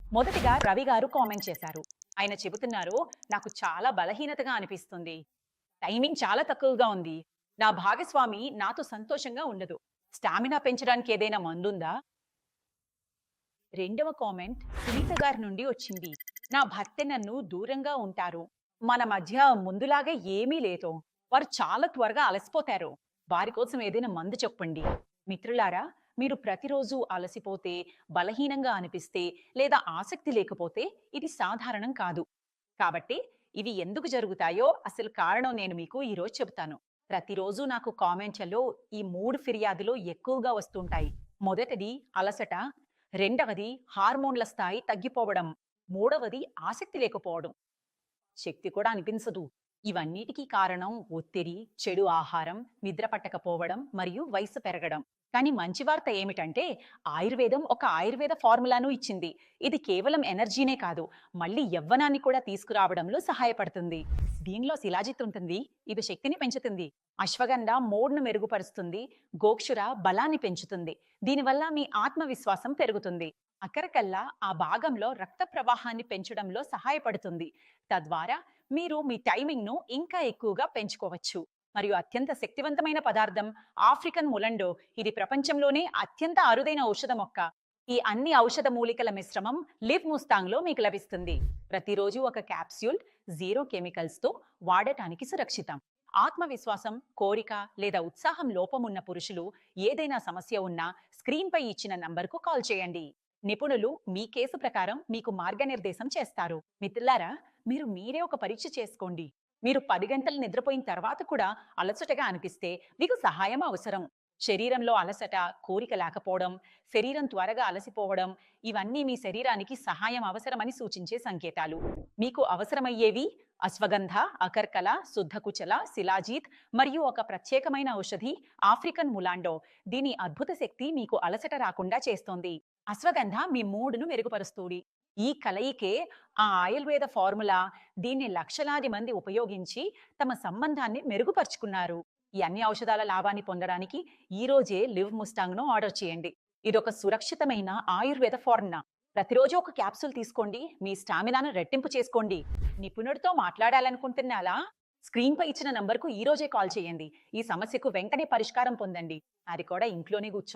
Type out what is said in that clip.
మొదటిగా రవి గారు కామెంట్ చేశారు. ఆయన చెబుతున్నారు, నాకు చాలా బలహీనతగా అనిపిస్తుంది. టైమింగ్ చాలా తక్కువగా ఉంది. నా భాగస్వామి నాతో సంతోషంగా ఉండదు. స్టామినా పెంచడానికి ఏదైనా మందుందా? రెండవ కామెంట్ సునీత గారి నుండి వచ్చింది. నా భర్త నన్ను దూరంగా ఉంటారు. మన మధ్య ముందులాగా ఏమీ లేదు. వారు చాలా త్వరగా అలసిపోతారు. వారి కోసం ఏదైనా మందు చెప్పండి. మిత్రులారా, మీరు ప్రతిరోజు అలసిపోతే, బలహీనంగా అనిపిస్తే లేదా ఆసక్తి లేకపోతే ఇది సాధారణం కాదు. కాబట్టి ఇవి ఎందుకు జరుగుతాయో అసలు కారణం నేను మీకు ఈరోజు చెబుతాను. ప్రతిరోజు నాకు కామెంట్లలో ఈ 3 ఫిర్యాదులు ఎక్కువగా వస్తుంటాయి. మొదటిది అలసట, రెండవది హార్మోన్ల స్థాయి తగ్గిపోవడం, మూడవది ఆసక్తి లేకపోవడం. శక్తి కూడా అనిపించదు. ఇవన్నిటికీ కారణం ఒత్తిడి, చెడు ఆహారం, నిద్ర పట్టకపోవడం మరియు వయసు పెరగడం. కానీ మంచి వార్త ఏమిటంటే ఆయుర్వేదం ఒక ఆయుర్వేద ఫార్ములాను ఇచ్చింది. ఇది కేవలం ఎనర్జీనే కాదు, మళ్ళీ యవ్వనాన్ని కూడా తీసుకురావడంలో సహాయపడుతుంది. దీనిలో శిలాజిత్ ఉంటుంది. ఇది శక్తిని పెంచుతుంది. అశ్వగంధ మోడ్ను మెరుగుపరుస్తుంది. గోక్షుర బలాన్ని పెంచుతుంది. దీనివల్ల మీ ఆత్మవిశ్వాసం పెరుగుతుంది. అక్కరకల్లా ఆ భాగంలో రక్త ప్రవాహాన్ని పెంచడంలో సహాయపడుతుంది. తద్వారా మీరు మీ టైమింగ్‌ను ఇంకా ఎక్కువగా పెంచుకోవచ్చు. మరియు అత్యంత శక్తివంతమైన పదార్థం ఆఫ్రికన్ ములండో. ఇది ప్రపంచంలోనే అత్యంత అరుదైన ఔషధ మొక్క. ఈ అన్ని ఔషధ మూలికల మిశ్రమం లివ్ ముస్తాంగ్‌లో మీకు లభిస్తుంది. ప్రతిరోజు ఒక క్యాప్సూల్ 0 కెమికల్స్‌తో వాడటానికి సురక్షితం. ఆత్మవిశ్వాసం, కోరిక లేదా ఉత్సాహం లోపం ఉన్న పురుషులు ఏదైనా సమస్య ఉన్నా స్క్రీన్‌పై ఇచ్చిన నంబర్‌కు కాల్ చేయండి. నిపుణులు మీ కేసు ప్రకారం మీకు మార్గనిర్దేశం చేస్తారు. మిత్రులారా, మీరు మీరే ఒక పరీక్ష చేసుకోండి. మీరు 10 గంటలు నిద్రపోయిన తర్వాత కూడా అలసటగా అనిపిస్తే మీకు సహాయం అవసరం. శరీరంలో అలసట, కోరిక లేకపోవడం, శరీరం త్వరగా అలసిపోవడం ఇవన్నీ మీ శరీరానికి సహాయం అవసరమని సూచించే సంకేతాలు. మీకు అవసరమయ్యేవి అశ్వగంధ, అకర్కల, శుద్ధకుచల, శిలాజీత్ మరియు ఒక ప్రత్యేకమైన ఔషధి ఆఫ్రికన్ ములాండో. దీని అద్భుత శక్తి మీకు అలసట రాకుండా చేస్తోంది. అశ్వగంధ మీ మూడును మెరుగుపరుస్తుంది. ఈ కలయికే ఆ ఆయుర్వేద ఫార్ములా. దీన్ని లక్షలాది మంది ఉపయోగించి తమ సంబంధాన్ని మెరుగుపరుచుకున్నారు. ఈ అన్ని ఔషధాల లాభాన్ని పొందడానికి ఈ రోజే లివ్ ముస్టాంగ్ ను ఆర్డర్ చేయండి. ఇదొక సురక్షితమైన ఆయుర్వేద ఫార్ములా. ప్రతిరోజు ఒక క్యాప్సూల్ తీసుకోండి. మీ స్టామినాను రెట్టింపు చేసుకోండి. నిపుణుడితో మాట్లాడాలనుకుంటున్నారా? స్క్రీన్ పై ఇచ్చిన నంబర్కు ఈ రోజే కాల్ చేయండి. ఈ సమస్యకు వెంటనే పరిష్కారం పొందండి. అది కూడా ఇంట్లోనే కూర్చొని.